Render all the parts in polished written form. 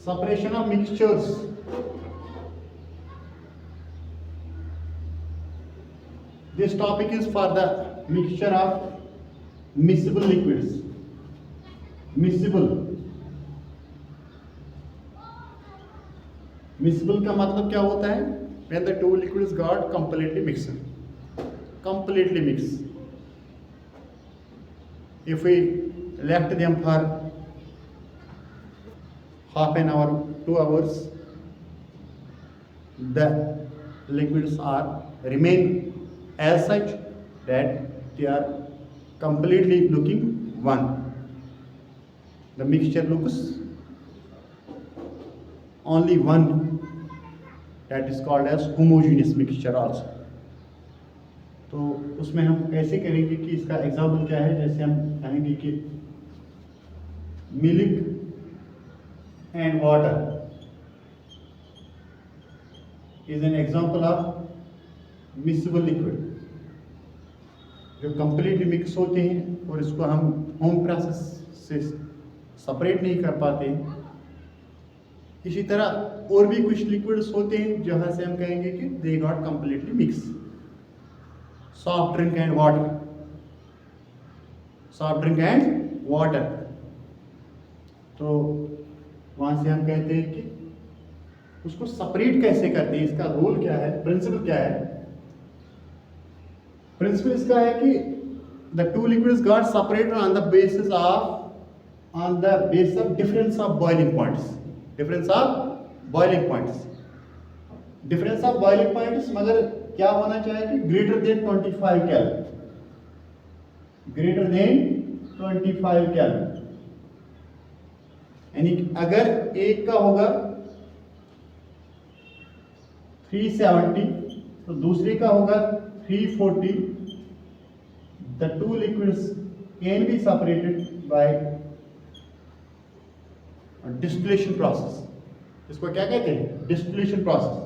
separation of mixtures. This topic is for the mixture of miscible liquids. Miscible का मतलब क्या होता है? When the two liquids got completely mixed. Completely mixed. If we left them for half an hour, 2 hours, the liquids are remain as such that they are completely looking one. The mixture looks only one. That is called as homogeneous mixture also. तो उसमें हम कैसे करेंगे कि इसका example क्या है? जैसे हम कहेंगे कि milk and water is an example of miscible liquid, जो कंप्लीटली मिक्स होते हैं और इसको हम होम प्रोसेस से सेपरेट नहीं कर पाते हैं। इसी तरह और भी कुछ लिक्विड्स होते हैं जहाँ से हम कहेंगे कि they got completely mix. Soft drink and water, soft drink and water, तो वहाँ से हम कहते हैं कि उसको सेपरेट कैसे करते हैं, इसका रोल क्या है, प्रिंसिपल क्या है? प्रिंसिपल इसका है कि the two liquids got separated on the basis of difference of boiling points. Difference of boiling points, difference of boiling points मगर क्या होना चाहिए कि greater than 25 kelvin, greater than 25 kelvin. यानी अगर एक का होगा 370 तो दूसरे का होगा 340, the two liquids can be separated by distillation process. इसको क्या कहते हैं? Distillation process.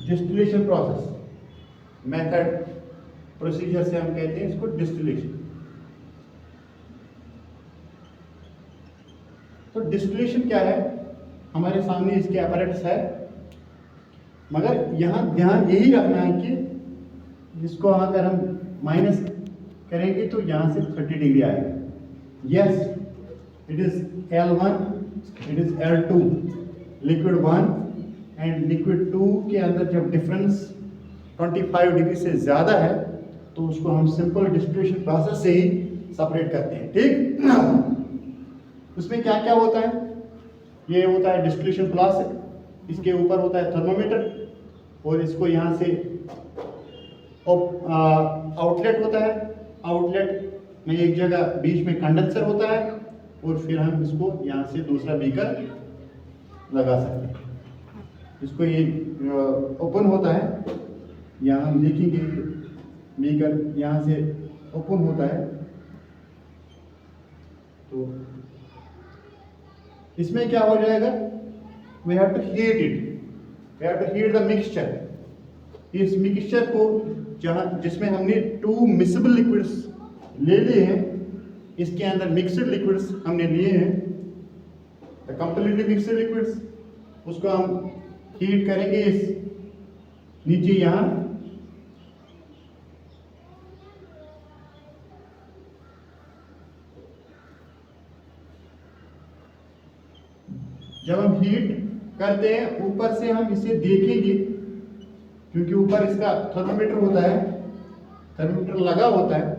Distillation process method, procedure से हम कहते हैं इसको डिस्टिलेशन। तो डिस्टिलेशन क्या है? हमारे सामने इसके अपैरेटस है, मगर यहां ध्यान यही रखना है कि इसको अगर हम माइनस करेंगे तो यहां से 30 डिग्री आएगा। Yes, it is L1, it is L2, liquid 1 and liquid 2 के अंदर जब डिफरेंस 25 डिग्री से ज़्यादा है तो उसको हम सिंपल डिस्टिलेशन प्रोसेस से ही सेपरेट करते हैं। ठीक, उसमें क्या क्या होता है? ये होता है डिस्टिलेशन फ्लास्क, इसके ऊपर होता है थर्मोमीटर और इसको यहाँ से आउटलेट होता है। आउटलेट में एक जगह बीच में कंडेंसर होता है और फिर हम इसको यहाँ से दूसरा बीकर लगा सकते हैं। इसको ये ओपन होता है, यहाँ हम देखेंगे बीकर यहाँ से ओपन होता है। तो इसमें क्या हो जाएगा? We have to heat it, we have to heat the mixture. इस मिक्सचर को जहाँ जिसमें हमने टू मिक्सिबल लिक्विड्स ले लिए हैं, इसके अंदर मिक्सड लिक्विड्स हमने लिए हैं, द कंप्लीटली मिक्सड लिक्विड्स, उसको हम हीट करेंगे। इस नीचे यहाँ जब हम हीट करते हैं ऊपर से हम इसे देखेंगे, क्योंकि ऊपर इसका थर्मोमीटर होता है, थर्मोमीटर लगा होता है।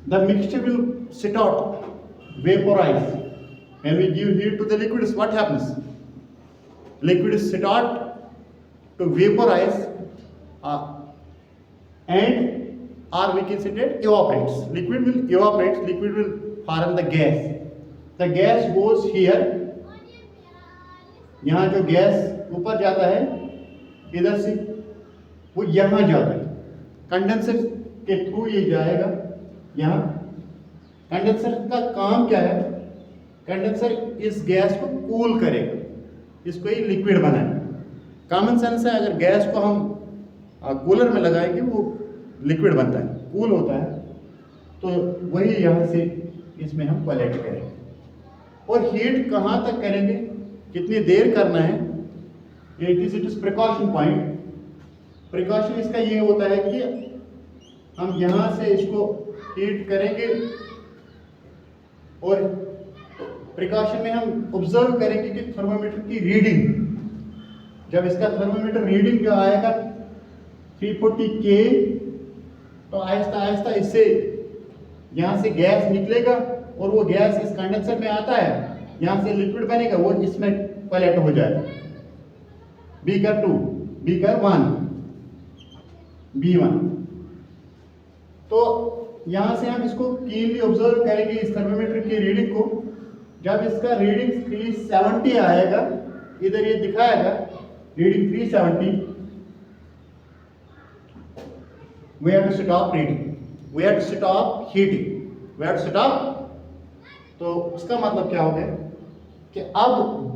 The mixture will sit out, vaporise. When we give heat to the liquids, what happens? Liquids sit out to vaporize and or we can say that evaporates. Liquid will evaporate, liquid will form the gas. The gas goes here. यहाँ जो gas ऊपर जाता है इधर से वो यहाँ जाता है, कंडेंसर के थ्रू ये जाएगा यहाँ। कंडेंसर का काम क्या है? कंडेंसर इस गैस को कूल करेगा, इसको ही लिक्विड बनाएगा। कॉमन सेंस है, अगर गैस को हम कूलर में लगाएंगे वो लिक्विड बनता है, कूल होता है, तो वही यहाँ से इसमें हम कलेक्ट करेंगे। और हीट कहाँ तक करेंगे, कितनी देर करना है, it is precaution point. Precaution इसका ये होता है कि हम यहाँ से इसको हीट करेंगे और प्रिकॉशन में हम ऑब्जर्व करेंगे कि थर्मोमीटर की रीडिंग, जब इसका थर्मोमीटर रीडिंग जो आएगा 340 के, तो आहिस्ता आहिस्ता इससे यहाँ से गैस निकलेगा और वो गैस इस कंडेंसर में आता है, यहाँ से लिक्विड बनेगा, वो इसमें कलेक्ट हो जाएगा। Beaker 2, beaker 1, B1। तो यहाँ से हम इसको कीनली ऑब्जर्व करेंगे इस थर्मोमीटर की रीडिंग को। जब इसका रीडिंग 370 आएगा, इधर ये दिखाएगा reading 370, we have to stop reading, we have to stop heating, we have to stop। तो उसका मतलब क्या हो गया कि अब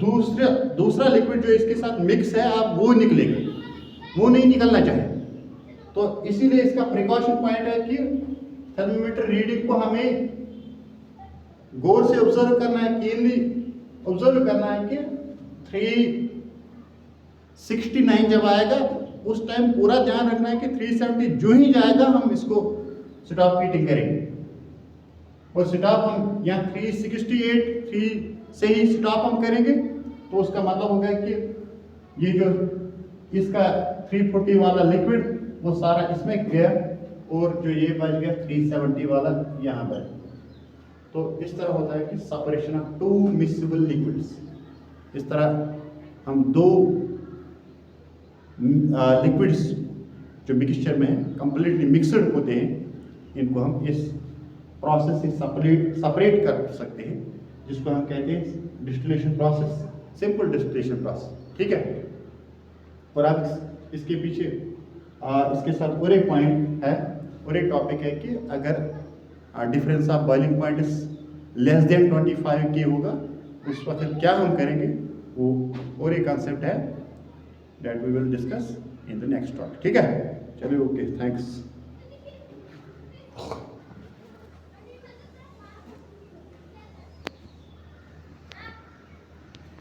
दूसरा लिक्विड जो इसके साथ मिक्स है, अब वो निकलेगा, वो नहीं निकलना चाहिए। तो इसीलिए इसका प्रिकॉशन पॉइंट है कि थर्मोमीटर रीडिंग को हमें गौर से ऑब्जर्व करना है, कीनली ऑब्जर्व करना है कि 369 जब आएगा उस टाइम पूरा ध्यान रखना है कि 370 जो ही जाएगा हम इसको स्टॉप हीटिंग करेंगे। और स्टॉप हम यहाँ 368 से ही स्टॉप हम करेंगे, तो उसका मतलब होगा कि ये जो इसका 340 वाला लिक्विड वो सारा इसमें गया और जो ये बच गया 370 वाला यहाँ पर। तो इस तरह होता है कि separation of to mixable liquids. इस तरह हम दो लिक्विड्स जो मिक्सचर में कंप्लीटली मिक्सड होते हैं, इनको हम इस प्रोसेस से सेपरेट कर सकते हैं, जिसको हम कहते हैं distillation process, simple distillation process. ठीक है। और अब इसके पीछे इसके साथ और एक पॉइंट है और एक टॉपिक है कि अगर difference of boiling point is less than 25 के होगा, उस वक्त क्या हम करेंगे, वो और एक कॉन्सेप्ट है that we will discuss in the next topic. ठीक है, चलिए, ओके, थैंक्स।